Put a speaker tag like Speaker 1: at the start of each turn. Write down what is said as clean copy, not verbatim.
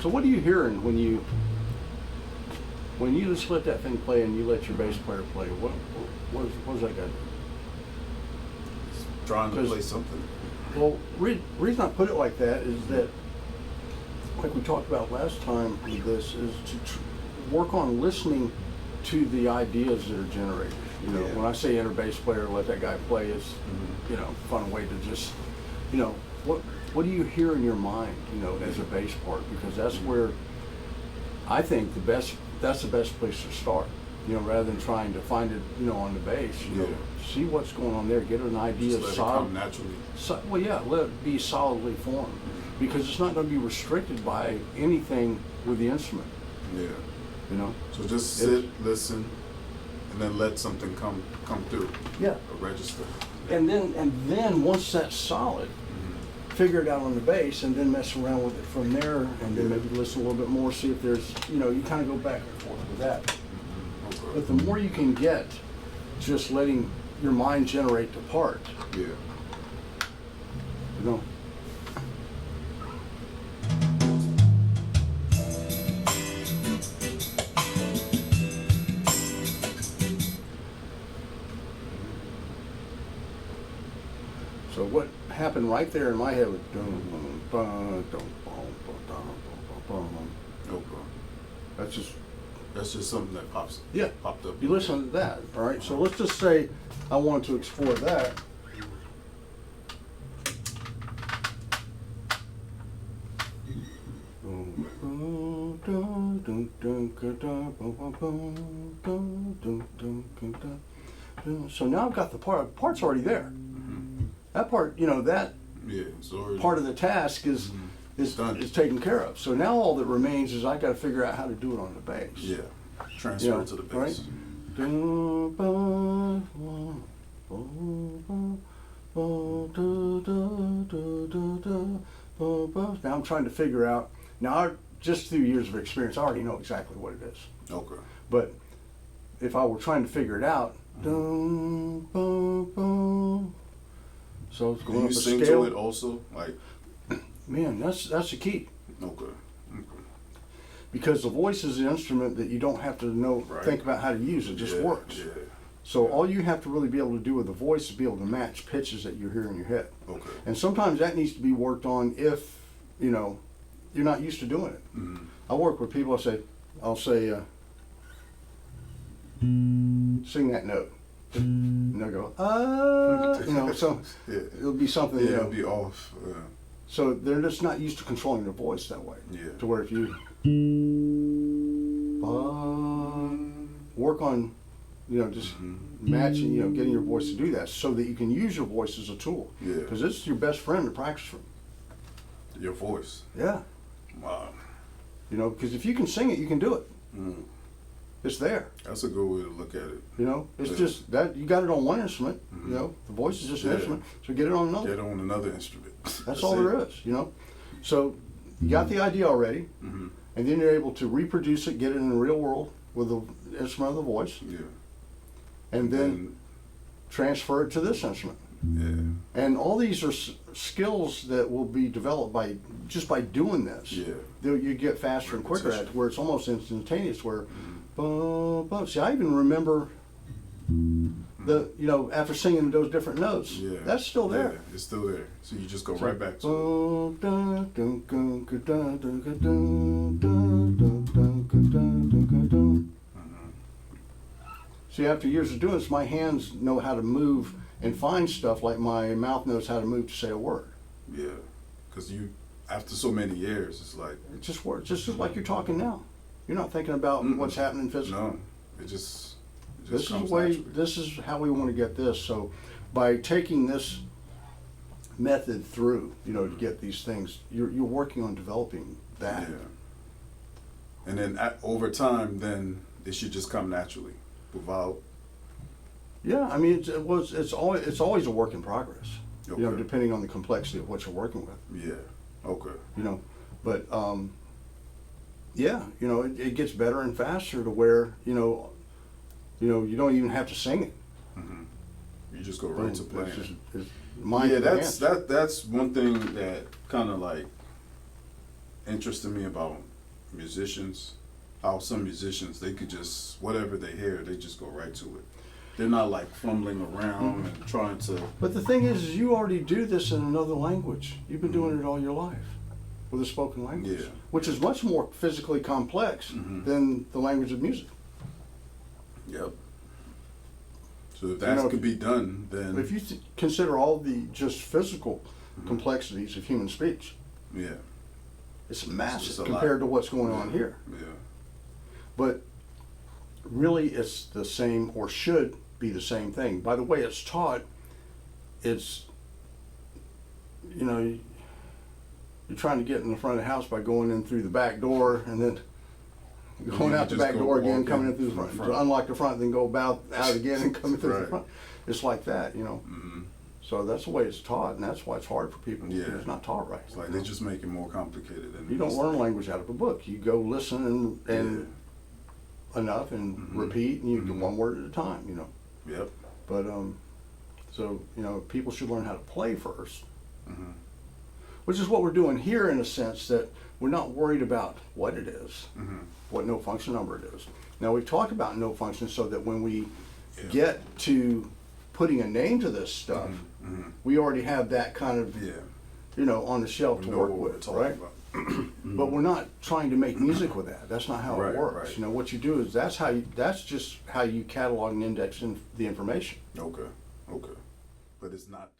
Speaker 1: So what are you hearing when you just let that thing play and you let your bass player play? What does that guy do?
Speaker 2: Trying to play something.
Speaker 1: Well, reason I put it like that is that, like we talked about last time with this, is to work on listening to the ideas that are generated. You know, when I say enter bass player, let that guy play is, you know, fun way to just, you know, what do you hear in your mind, you know, as a bass part? Because that's where I think that's the best place to start. You know, rather than trying to find it, you know, on the bass, you know, see what's going on there, get an idea.
Speaker 2: Just let it come naturally.
Speaker 1: Well, yeah, let it be solidly formed, because it's not going to be restricted by anything with the instrument.
Speaker 2: Yeah.
Speaker 1: You know.
Speaker 2: So just sit, listen, and then let something come through.
Speaker 1: Yeah.
Speaker 2: A register.
Speaker 1: And then once that's solid, figure it out on the bass, and then mess around with it from there, and then maybe listen a little bit more, see if there's, you know, you kind of go back and forth with that.
Speaker 2: Okay.
Speaker 1: But the more you can get, just letting your mind generate the part.
Speaker 2: Yeah.
Speaker 1: You know. So what happened right there in my head was
Speaker 2: That's just something that popped up.
Speaker 1: You listen to that, all right? So let's just say I wanted to explore that. So now I've got the part's already there. That part, you know, that part of the task is taken care of. So now all that remains is I got to figure out how to do it on the bass.
Speaker 2: Yeah, transfer it to the bass.
Speaker 1: Right? Now I'm trying to figure out. Now, just through years of experience, I already know exactly what it is.
Speaker 2: Okay.
Speaker 1: But if I were trying to figure it out, so it's going up a scale.
Speaker 2: You sing to it also, like.
Speaker 1: Man, that's the key.
Speaker 2: Okay.
Speaker 1: Because the voice is an instrument that you don't have to know, think about how to use. It just works. Yeah. So all you have to really be able to do with the voice is be able to match pitches that you hear in your head.
Speaker 2: Okay.
Speaker 1: And sometimes that needs to be worked on if, you know, you're not used to doing it. I work with people. I'll say, sing that note. And they'll go, you know, so it'll be something.
Speaker 2: Yeah,
Speaker 1: you know,
Speaker 2: it'll be off.
Speaker 1: So they're just not used to controlling their voice that way.
Speaker 2: Yeah.
Speaker 1: To where if you work on, you know, just matching, you know, getting your voice to do that, so that you can use your voice as a tool.
Speaker 2: Yeah.
Speaker 1: Because it's your best friend to practice from.
Speaker 2: Your voice.
Speaker 1: Yeah.
Speaker 2: Wow.
Speaker 1: You know, because if you can sing it, you can do it. It's there.
Speaker 2: That's a good way to look at it.
Speaker 1: You know, it's just that you got it on one instrument. You know, the voice is just an instrument, so get it on another.
Speaker 2: Get it on another instrument.
Speaker 1: That's all there is. You know, so you got the idea already, and then you're able to reproduce it, get it in the real world with the instrument of the voice.
Speaker 2: Yeah.
Speaker 1: And then transfer it to this instrument.
Speaker 2: Yeah.
Speaker 1: And all these are skills that will be developed by doing this.
Speaker 2: Yeah.
Speaker 1: You get faster and quicker at it, where it's almost instantaneous. Where, see, I even remember you know, after singing those different notes, that's still there.
Speaker 2: Yeah, it's still there. So you just go right back to it.
Speaker 1: See, after years of doing this, my hands know how to move and find stuff like my mouth knows how to move to say a word.
Speaker 2: Yeah, because after so many years, it's like
Speaker 1: it just works. Just like you're talking now. You're not thinking about what's happening physically.
Speaker 2: No, it just
Speaker 1: this is the way. Naturally. This is how we want to get this. So, by taking this method through, you know, to get these things, you're working on developing that.
Speaker 2: Yeah. And then over time, then it should just come naturally, without.
Speaker 1: Yeah, I mean, it's always a work in progress.
Speaker 2: Okay.
Speaker 1: You know, depending on the complexity of what you're working with.
Speaker 2: Yeah. Okay.
Speaker 1: You know, but yeah, you know, it gets better and faster to where you don't even have to sing it.
Speaker 2: You just go right to playing.
Speaker 1: That's
Speaker 2: that's one thing that kind of like interested me about musicians, how some musicians, they could just, whatever they hear, they just go right to it. They're not like fumbling around and trying to.
Speaker 1: But the thing is you already do this in another language. You've been doing it all your life with a spoken language,
Speaker 2: Yeah.
Speaker 1: which is much more physically complex
Speaker 2: Mhm.
Speaker 1: than the language of music.
Speaker 2: Yep. So if that
Speaker 1: know,
Speaker 2: could be done, then
Speaker 1: If you consider all the just physical complexities of human speech,
Speaker 2: yeah,
Speaker 1: it's
Speaker 2: It's
Speaker 1: massive
Speaker 2: a
Speaker 1: compared
Speaker 2: lot.
Speaker 1: to what's going on
Speaker 2: Yeah.
Speaker 1: here.
Speaker 2: Yeah.
Speaker 1: But really, it's the same, or should be the same thing. By the way it's taught, it's, you know, you're trying to get in the front of the house by going in through the back door and then going
Speaker 2: you
Speaker 1: out the
Speaker 2: just
Speaker 1: back
Speaker 2: go
Speaker 1: door again,
Speaker 2: walk
Speaker 1: coming
Speaker 2: in
Speaker 1: in through the
Speaker 2: from
Speaker 1: front.
Speaker 2: the front.
Speaker 1: To unlock the front, then go out again and come in through the
Speaker 2: Right.
Speaker 1: front. It's like that, you know.
Speaker 2: Mm-hmm.
Speaker 1: So that's the way it's taught, and that's why it's hard for people.
Speaker 2: Yeah.
Speaker 1: It's not taught right.
Speaker 2: It's like they just make it more complicated. Than
Speaker 1: You don't learn language out of a book. You go listen and enough and
Speaker 2: Mhm.
Speaker 1: repeat, and you do
Speaker 2: Mhm.
Speaker 1: one word at a time, you know.
Speaker 2: Yep.
Speaker 1: But so you know, people should learn how to play first,
Speaker 2: Mm-hmm.
Speaker 1: which is what we're doing here in a sense that we're not worried about what it is,
Speaker 2: Mm-hmm.
Speaker 1: what no function number it is. Now we've talked about no function so that when we
Speaker 2: Yeah.
Speaker 1: get to putting a name to this stuff,
Speaker 2: Mm-hmm.
Speaker 1: we already have that kind of
Speaker 2: Yeah.
Speaker 1: you know on the shelf
Speaker 2: We
Speaker 1: to
Speaker 2: know
Speaker 1: work
Speaker 2: what we're
Speaker 1: with,
Speaker 2: talking
Speaker 1: right?
Speaker 2: about.
Speaker 1: But we're not trying to make music with that. That's not how
Speaker 2: Right,
Speaker 1: it works.
Speaker 2: right.
Speaker 1: You know what you do is that's just how you catalog and index the information.
Speaker 2: Okay. Okay. But it's not.